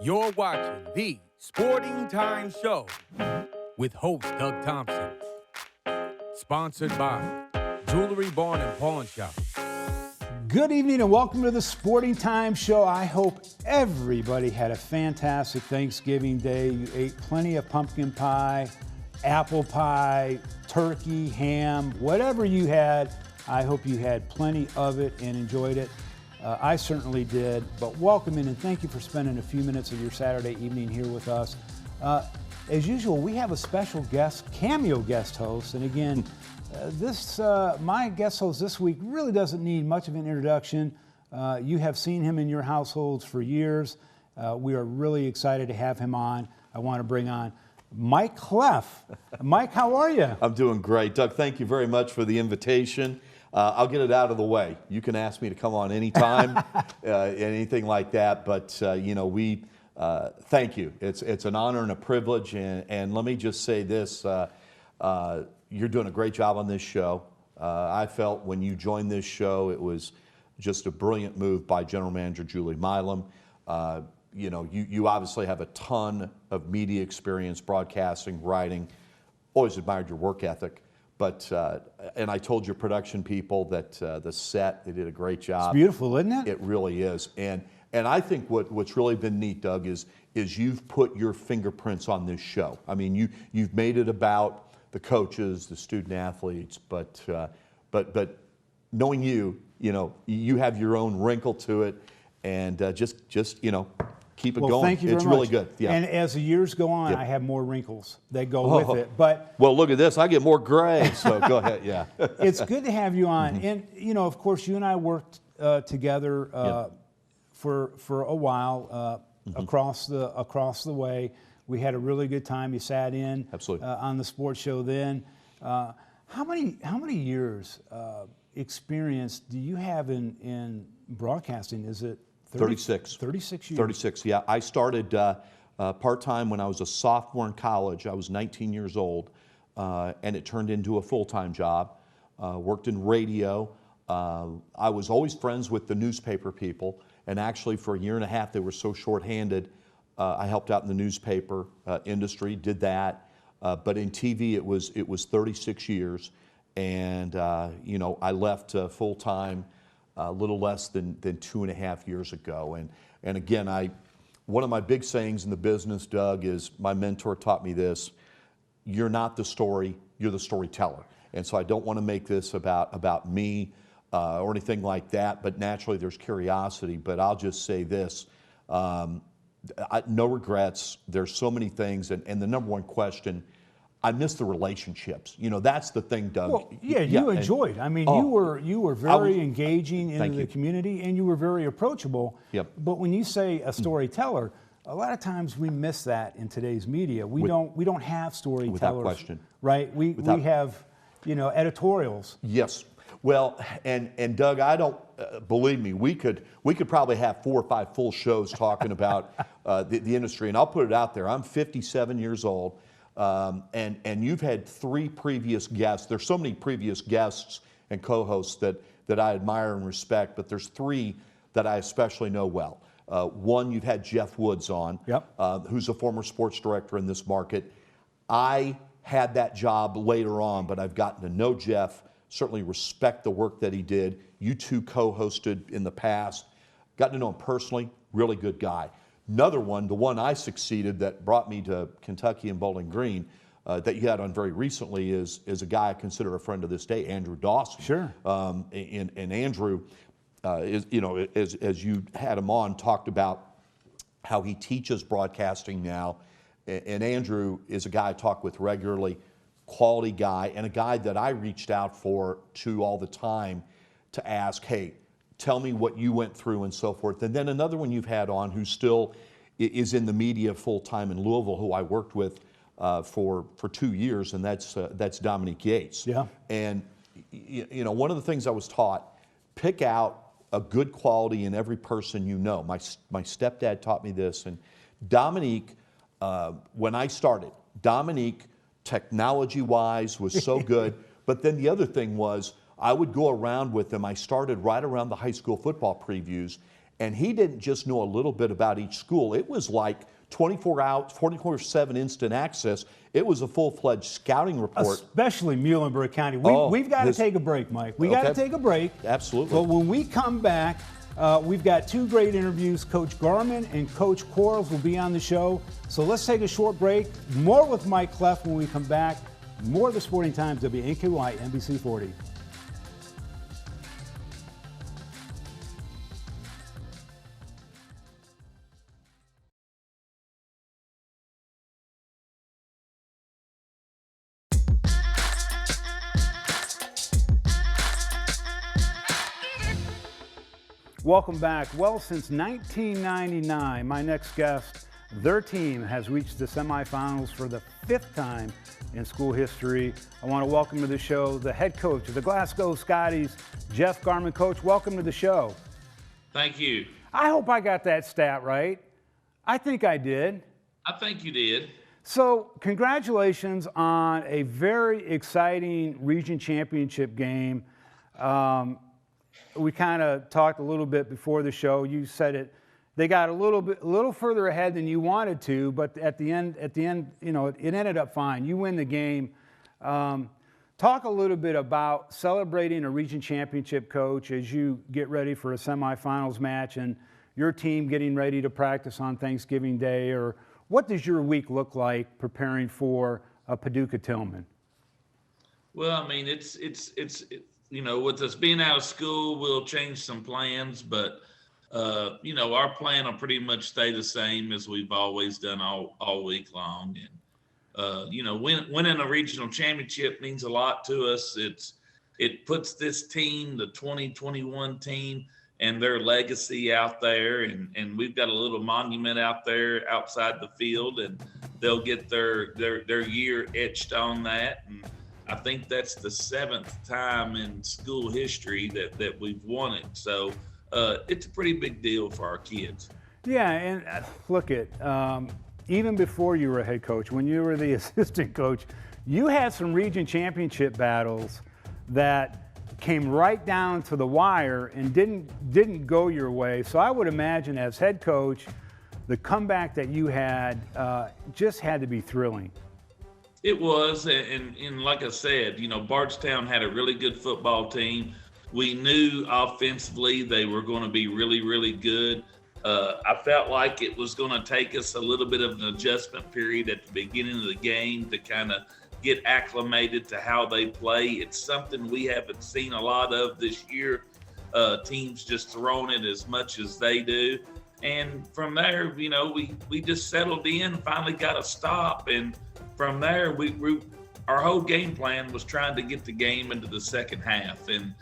You're watching the Sporting Time Show with host Doug Thompson. Sponsored by Jewelry Barn and Pawn Shop. Good evening and welcome to the Sporting Time Show. I hope everybody had a fantastic Thanksgiving Day. You ate plenty of pumpkin pie, apple pie, turkey, ham, whatever you had. I hope you had plenty of it and enjoyed it. I certainly did, but welcome in and thank you for spending a few minutes of your Saturday evening here with us. As usual, we have a special guest, cameo guest host, and again, my guest host this week really doesn't need much of an introduction. You have seen him in your households for years. We are really excited to have him on. I want to bring on Mike Cleff. Mike, how are you? I'm doing great. Doug, thank you very much for the invitation. I'll get it out of the way. You can ask me to come on anytime, anything like that. But, we thank you. It's an honor and a privilege. And let me just say this. You're doing a great job on this show. I felt when you joined this show, it was just a brilliant move by General Manager Julie Milam. You obviously have a ton of media experience, broadcasting, writing. Always admired your work ethic. But, and I told your production people that the set, they did a great job. It's beautiful, isn't it? It really is. And I think what's really been neat, Doug, is you've put your fingerprints on this show. I mean, you've made it about the coaches, the student athletes, but knowing you have your own wrinkle to it, and just keep it going. Thank you very it's much. Really good. Yeah. And as the years go on, Yep. I have more wrinkles that go with it. But well, look at this. I get more gray. So go ahead. Yeah. it's good to have you on. And of course, you and I worked together for a while across the way. We had a really good time. You sat in Absolutely. On the sports show then. How many years experience do you have in broadcasting? Is it 36. 36 years. 36, yeah. I started part-time when I was a sophomore in college. I was 19 years old, and it turned into a full-time job. Worked in radio. I was always friends with the newspaper people, and actually for a year and a half they were so short-handed. I helped out in the newspaper industry, did that. But in TV it was 36 years, and I left full-time a little less than 2.5 years ago. And again, one of my big sayings in the business, Doug, is my mentor taught me this: you're not the story, you're the storyteller. And so I don't want to make this about me or anything like that, but naturally there's curiosity. But I'll just say this, no regrets. There's so many things, and the number one question, I miss the relationships. That's the thing, Doug. Well, you enjoyed. I mean, you were very engaging in the community, and you were very approachable. Yep. But when you say a storyteller, a lot of times we miss that in today's media. We don't have storytellers. Without question. Right? We have editorials. Yes. Well, and Doug, I don't believe me. We could probably have 4 or 5 full shows talking about the industry. And I'll put it out there. I'm 57 years old. And you've had 3 previous guests. There's so many previous guests and co-hosts that I admire and respect, but there's 3 that I especially know well. One, you've had Jeff Woods on, who's a former sports director in this market. I had that job later on, but I've gotten to know Jeff, certainly respect the work that he did. You 2 co-hosted in the past. Gotten to know him personally, really good guy. Another one, the one I succeeded that brought me to Kentucky and Bowling Green, that you had on very recently is a guy I consider a friend to this day, Andrew Dawson. Sure. And Andrew, as you had him on, talked about how he teaches broadcasting now. And Andrew is a guy I talk with regularly, quality guy, and a guy that I reached out to all the time to ask, hey, tell me what you went through and so forth. And then another one you've had on who still is in the media full-time in Louisville, who I worked with for 2 years, and that's Dominique Yates. Yeah. And one of the things I was taught, pick out a good quality in every person you know. My stepdad taught me this, and Dominique, when I started, Dominique, technology-wise, was so good. But then the other thing was, I would go around with him. I started right around the high school football previews, And he didn't just know a little bit about each school. It was like 24 hours, 24/7 instant access. It was a full-fledged scouting report. Especially Muhlenberg County. We've got to take a break, Mike. We got to take a break. Absolutely. But when we come back, we've got two great interviews. Coach Garman and Coach Quarles will be on the show. So let's take a short break. More with Mike Clef when we come back. More of the Sporting Times, WNKY, NBC 40. Welcome back. Well, since 1999, my next guest, their team has reached the semifinals for the 5th time in school history. I want to welcome to the show the head coach of the Glasgow Scotties, Jeff Garman. Coach, welcome to the show. Thank you. I hope I got that stat right. I think I did. I think you did. So, congratulations on a very exciting region championship game. We kind of talked a little bit before the show. You said it. They got a little further ahead than you wanted to, but at the end, you know, it ended up fine. You win the game. Talk a little bit about celebrating a region championship, Coach, as you get ready for a semifinals match and your team getting ready to practice on Thanksgiving Day. Or what does your week look like preparing for a Paducah Tillman? Well, I mean, it's you know, with us being out of school, we'll change some plans, but you know, our plan will pretty much stay the same as we've always done all week long. And you know, winning a regional championship means a lot to us. It puts this team, the 2021 team, and their legacy out there, and we've got a little monument out there outside the field, and they'll get their year etched on that. And I think that's the 7th time in school history that we've won it. So it's a pretty big deal for our kids. Yeah, and look at even before you were a head coach, when you were the assistant coach, you had some region championship battles that came right down to the wire and didn't go your way. So I would imagine as head coach, the comeback that you had just had to be thrilling. It was, and like I said, you know, Bardstown had a really good football team. We knew offensively they were going to be really, really good. I felt like it was going to take us a little bit of an adjustment period at the beginning of the game to kind of get acclimated to how they play. It's something we haven't seen a lot of this year, teams just throwing it as much as they do. And from there, you know, we just settled in, finally got a stop, and from there, our whole game plan was trying to get the game into the second half, and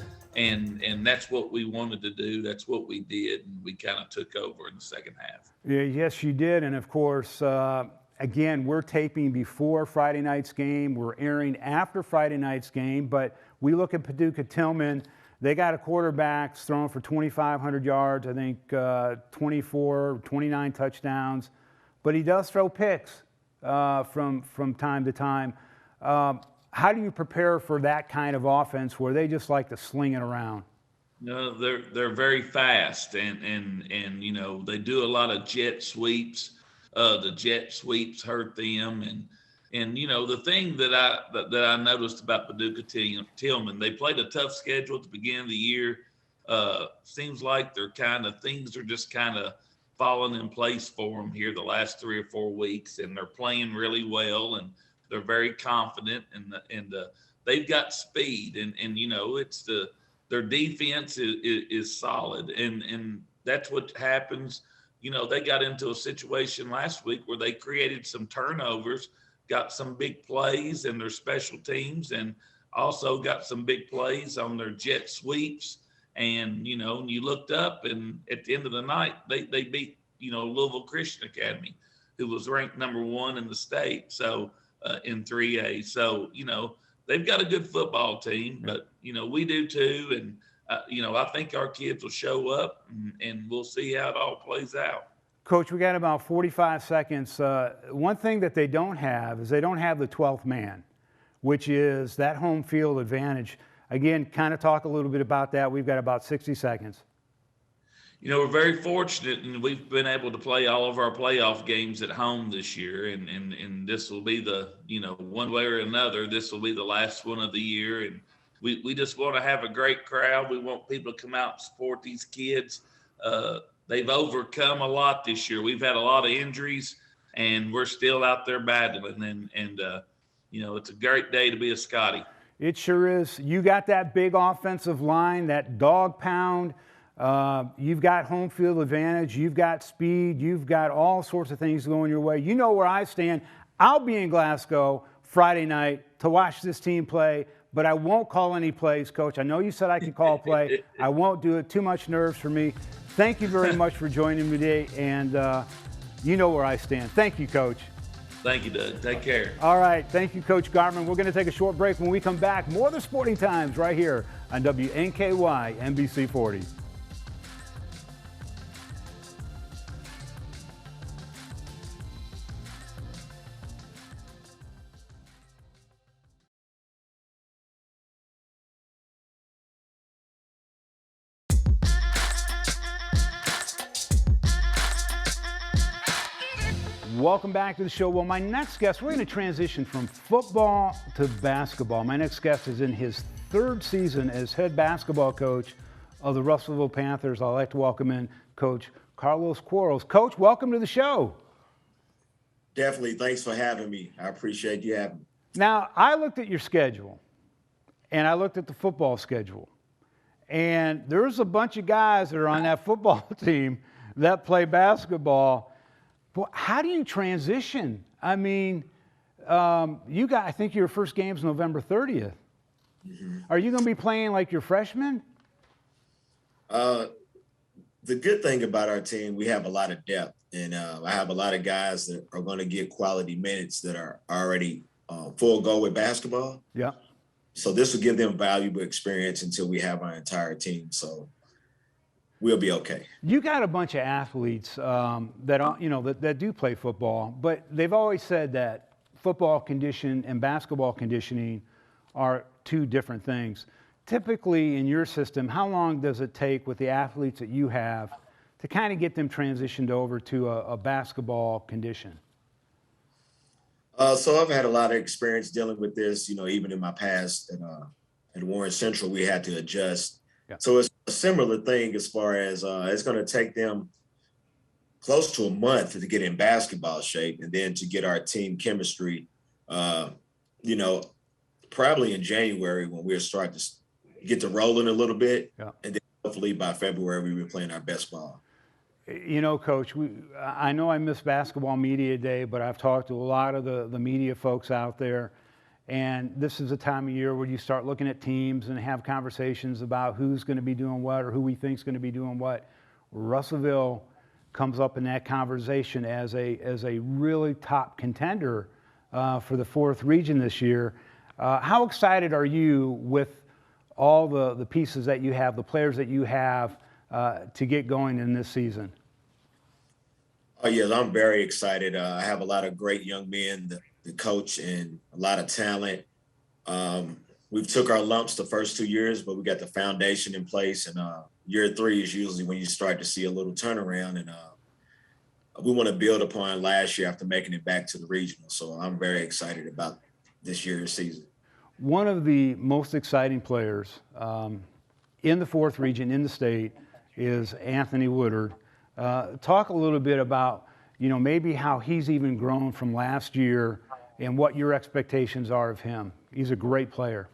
that's what we wanted to do. That's what we did, and we kind of took over in the second half. Yeah, yes, you did, and of course, again, we're taping before Friday night's game. We're airing after Friday night's game, but we look at Paducah Tillman. They got a quarterback throwing for 2,500 yards, I think 24, 29 touchdowns, but he does throw picks from time to time. How do you prepare for that kind of offense where they just like to sling it around? No, they're very fast, and you know, they do a lot of jet sweeps. The jet sweeps hurt them, and you know, the thing that I noticed about Paducah Tillman, they played a tough schedule at the beginning of the year. Seems like things are just kind of falling in place for them here the last 3 or 4 weeks, and they're playing really well, and they're very confident, and they've got speed, and you know, their defense is solid, and that's what happens. You know, they got into a situation last week where they created some turnovers, got some big plays in their special teams, and also got some big plays on their jet sweeps. And, you know, you looked up, and at the end of the night, they beat, you know, Louisville Christian Academy, who was ranked number 1 in the state, so in 3A. So, you know, they've got a good football team, but, you know, we do too. And, you know, I think our kids will show up, and we'll see how it all plays out. Coach, we got about 45 seconds. One thing that they don't have is they don't have the 12th man, which is that home field advantage. Again, kind of talk a little bit about that. We've got about 60 seconds. we're very fortunate, and we've been able to play all of our playoff games at home this year. And this will be the, one way or another, this will be the last one of the year. And we just want to have a great crowd. We want people to come out and support these kids. They've overcome a lot this year. We've had a lot of injuries, and we're still out there battling. And it's a great day to be a Scotty. It sure is. You got that big offensive line, that dog pound. You've got home field advantage. You've got speed. You've got all sorts of things going your way. You know where I stand. I'll be in Glasgow Friday night to watch this team play, but I won't call any plays, Coach. I know you said I can call a play. I won't do it. Too much nerves for me. Thank you very much for joining me today, and you know where I stand. Thank you, Coach. Thank you, Doug. Take care. All right. Thank you, Coach Garman. We're going to take a short break. When we come back, more of the Sporting Times right here on WNKY NBC 40. Welcome back to the show. Well, my next guest, we're going to transition from football to basketball. My next guest is in his third season as head basketball coach of the Russellville Panthers. I'd like to welcome in Coach Carlos Quarles. Coach, welcome to the show. Definitely. Thanks for having me. I appreciate you having me. Now, I looked at your schedule, and I looked at the football schedule, and there's a bunch of guys that are on that football team that play basketball. Well, how do you transition? I mean, I think your first game's November 30th. Mm-hmm. Are you going to be playing like your freshman? The good thing about our team, we have a lot of depth, and I have a lot of guys that are going to get quality minutes that are already full go with basketball. Yeah. So this will give them valuable experience until we have our entire team. So we'll be okay. You got a bunch of athletes that do play football, but they've always said that football condition and basketball conditioning are two different things. Typically in your system, how long does it take with the athletes that you have to kind of get them transitioned over to a basketball condition? So I've had a lot of experience dealing with this, even in my past at Warren Central, we had to adjust. Yeah. So it's a similar thing as far as it's going to take them close to a month to get in basketball shape, and then to get our team chemistry, probably in January when we'll start to get to rolling a little bit. Yeah. And then hopefully by February we'll be playing our best ball. Coach, I know I missed Basketball Media Day, but I've talked to a lot of the media folks out there. And this is a time of year where you start looking at teams and have conversations about who's going to be doing what or who we think is going to be doing what. Russellville comes up in that conversation as a really top contender for the fourth region this year. How excited are you with all the pieces that you have, the players that you have to get going in this season? Oh, yes, I'm very excited. I have a lot of great young men, the coach, and a lot of talent. We've took our lumps the first 2 years, but we got the foundation in place. And year 3 is usually when you start to see a little turnaround. And we want to build upon last year after making it back to the regional. So I'm very excited about this year's season. One of the most exciting players in the fourth region in the state is Anthony Woodard. Talk a little bit about, maybe how he's even grown from last year and what your expectations are of him. He's a great player.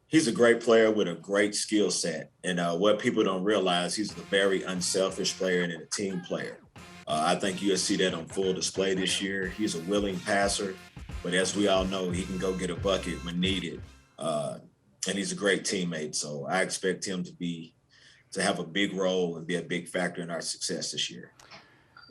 He's a great player with a great skill set. And what people don't realize, he's a very unselfish player and a team player. I think you'll see that on full display this year. He's a willing passer, but as we all know, he can go get a bucket when needed. And he's a great teammate. So I expect him to have a big role and be a big factor in our success this year.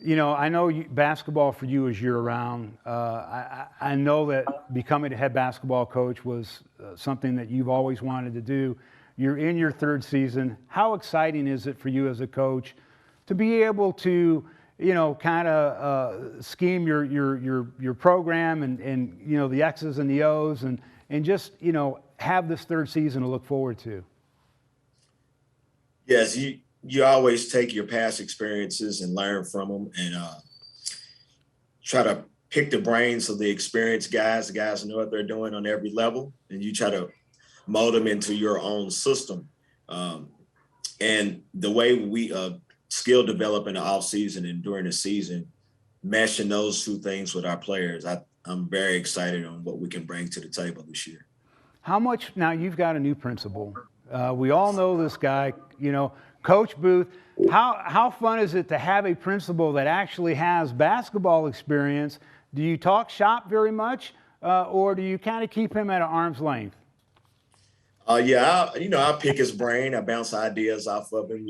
I know basketball for you is year-round. I know that becoming a head basketball coach was something that you've always wanted to do. You're in your third season. How exciting is it for you as a coach to be able to, kind of scheme your program and the X's and the O's and just, have this third season to look forward to? Yes, you always take your past experiences and learn from them, and try to pick the brains of the experienced guys, the guys who know what they're doing on every level, and you try to mold them into your own system. And the way we skill develop in the off season and during the season, meshing those two things with our players, I'm very excited on what we can bring to the table this year. How much, now you've got a new principal. We all know this guy, Coach Booth. How fun is it to have a principal that actually has basketball experience? Do you talk shop very much, or do you kind of keep him at an arm's length? Yeah, I'll pick his brain. I bounce ideas off of him.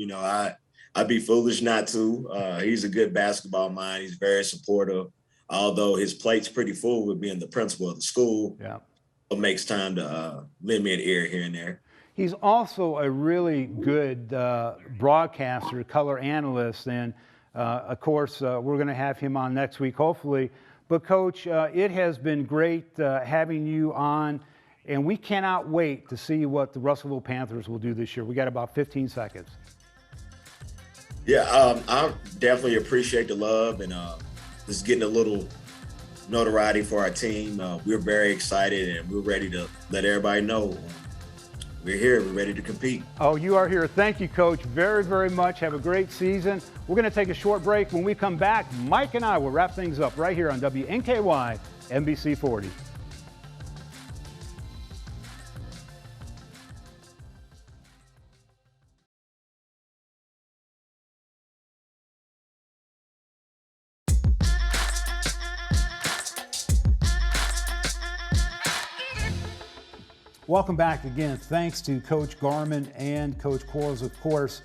I'd be foolish not to. He's a good basketball mind. He's very supportive. Although his plate's pretty full with being the principal of the school, yeah, it makes time to lend me an ear here and there. He's also a really good broadcaster, color analyst, and of course, we're going to have him on next week, hopefully. But Coach, it has been great having you on, and we cannot wait to see what the Russellville Panthers will do this year. We got about 15 seconds. Yeah, I definitely appreciate the love and just getting a little notoriety for our team. We're very excited, and we're ready to let everybody know we're here. We're ready to compete. Oh, you are here. Thank you, Coach, very, very much. Have a great season. We're going to take a short break. When we come back, Mike and I will wrap things up right here on WNKY NBC 40. Welcome back again. Thanks to Coach Garman and Coach Quarles, of course.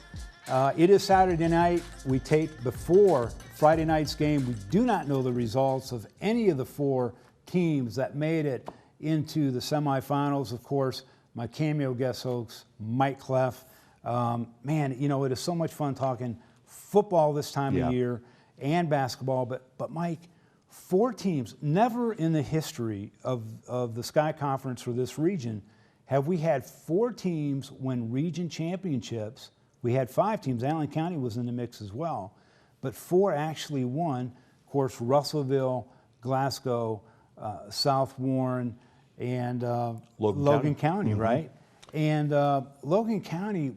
It is Saturday night. We taped before Friday night's game. We do not know the results of any of the four teams that made it into the semifinals. Of course, my cameo guest host, Mike Cleff. Man, it is so much fun talking football this time of year and basketball. But Mike, four teams, never in the history of the Sky Conference or this region have we had four teams win region championships. We had five teams. Allen County was in the mix as well. But four actually won. Of course, Russellville, Glasgow, South Warren, and Logan County, mm-hmm. right? And Logan County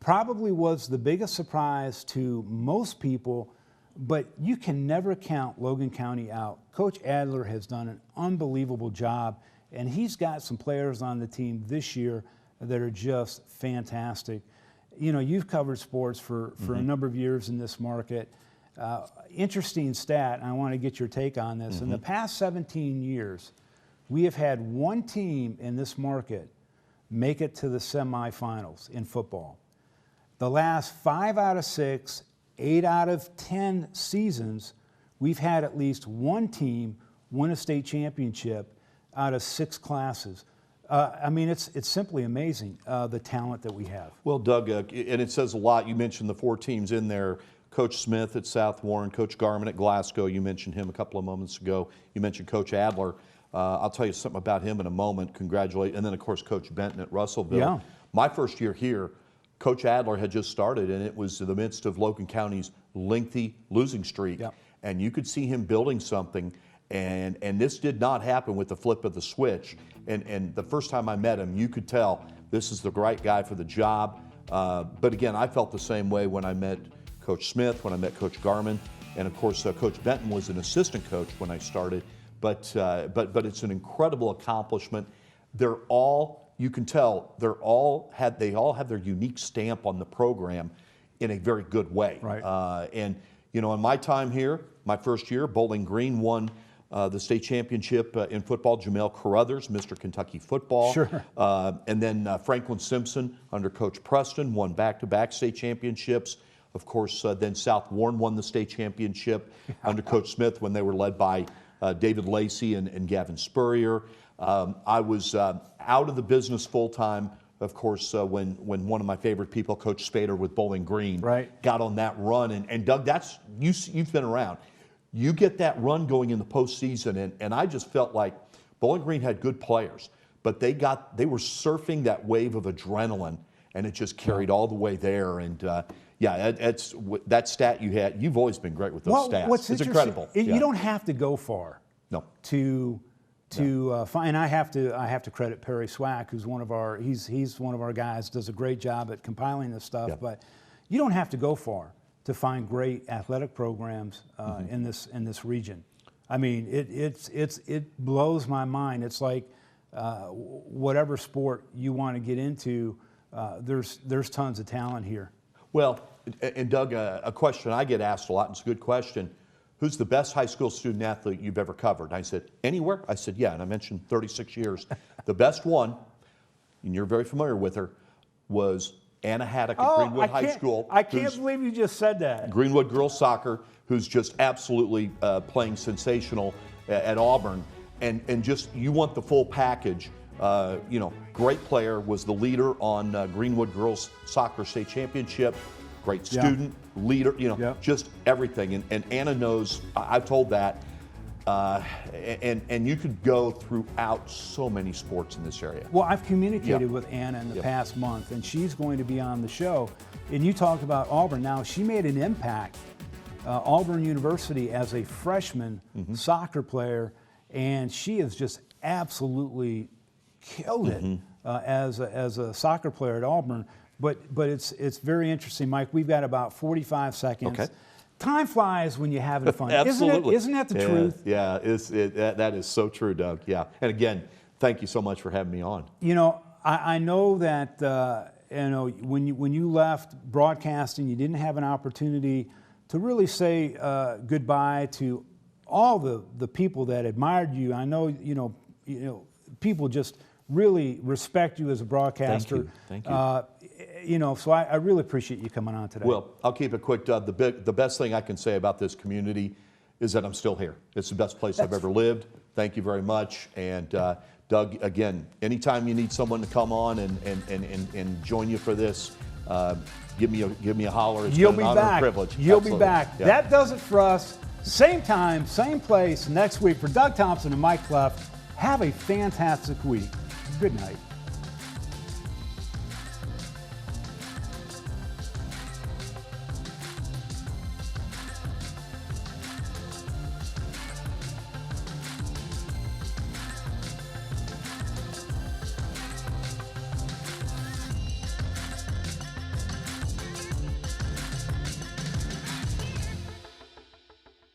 probably was the biggest surprise to most people, but you can never count Logan County out. Coach Adler has done an unbelievable job, and he's got some players on the team this year that are just fantastic. You've covered sports for a number of years in this market. Interesting stat, and I want to get your take on this. In the past 17 years, we have had one team in this market make it to the semifinals in football. The last 5 out of 6, 8 out of 10 seasons, we've had at least one team win a state championship out of 6 classes. It's simply amazing, the talent that we have. Well, Doug, and it says a lot. You mentioned the 4 teams in there. Coach Smith at South Warren, Coach Garman at Glasgow. You mentioned him a couple of moments ago. You mentioned Coach Adler. I'll tell you something about him in a moment. Congratulate. And then, of course, Coach Benton at Russellville. Yeah. My first year here, Coach Adler had just started, and it was in the midst of Logan County's lengthy losing streak. Yeah. And you could see him building something. And this did not happen with the flip of the switch. And the first time I met him, you could tell this is the right guy for the job. But again, I felt the same way when I met Coach Smith, when I met Coach Garman, and of course Coach Benton was an assistant coach when I started. But it's an incredible accomplishment. They're all, you can tell, they all have their unique stamp on the program in a very good way. Right. In my time here, my first year, Bowling Green won the state championship in football. Jamel Carruthers, Mr. Kentucky football. Sure. And then Franklin Simpson under Coach Preston won back-to-back state championships. Of course, then South Warren won the state championship under Coach Smith when they were led by David Lacey and Gavin Spurrier. I was out of the business full-time, of course, when one of my favorite people, Coach Spader with Bowling Green, right, got on that run. And Doug, you've been around. You get that run going in the postseason, and I just felt like Bowling Green had good players, but they were surfing that wave of adrenaline, and it just carried all the way there. And yeah, that stat you had. You've always been great with those stats. What's it's incredible. You don't have to go far. No. To find. I have to credit Perry Swack, who's one of our he's one of our guys, does a great job at compiling this stuff. Yeah. But you don't have to go far to find great athletic programs in this region. I mean, it blows my mind. It's like whatever sport you want to get into, there's tons of talent here. Well, and Doug, a question I get asked a lot, and it's a good question. Who's the best high school student athlete you've ever covered? And I said, anywhere? I said, yeah, and I mentioned 36 years. The best one, and you're very familiar with her, was Anna Haddock at Greenwood High School. I can't believe you just said that. Greenwood girls soccer, who's just absolutely playing sensational at Auburn. And just, you want the full package. Great player, was the leader on Greenwood girls soccer state championship. Great student, leader, just everything. And Anna knows, I've told that. And you could go throughout so many sports in this area. Well, I've communicated with Anna in the past month, and she's going to be on the show. And you talked about Auburn. Now, she made an impact, Auburn University, as a freshman soccer player, and she has just absolutely killed it as a soccer player at Auburn. But it's very interesting, Mike. We've got about 45 seconds. Okay. Time flies when you're having fun. Absolutely. Isn't that the truth? Yeah, that is so true, Doug. Yeah. And again, thank you so much for having me on. I know that when you left broadcasting, you didn't have an opportunity to really say goodbye to all the people that admired you. I know people just really respect you as a broadcaster. Thank you. So I really appreciate you coming on today. Well, I'll keep it quick, Doug. The best thing I can say about this community is that I'm still here. It's the best place I've ever lived. Thank you very much. And Doug, again, anytime you need someone to come on and join you for this, give me a holler. It's been an honor and privilege. You'll be back. Yeah. That does it for us. Same time, same place next week. For Doug Thompson and Mike Clough, have a fantastic week. Good night.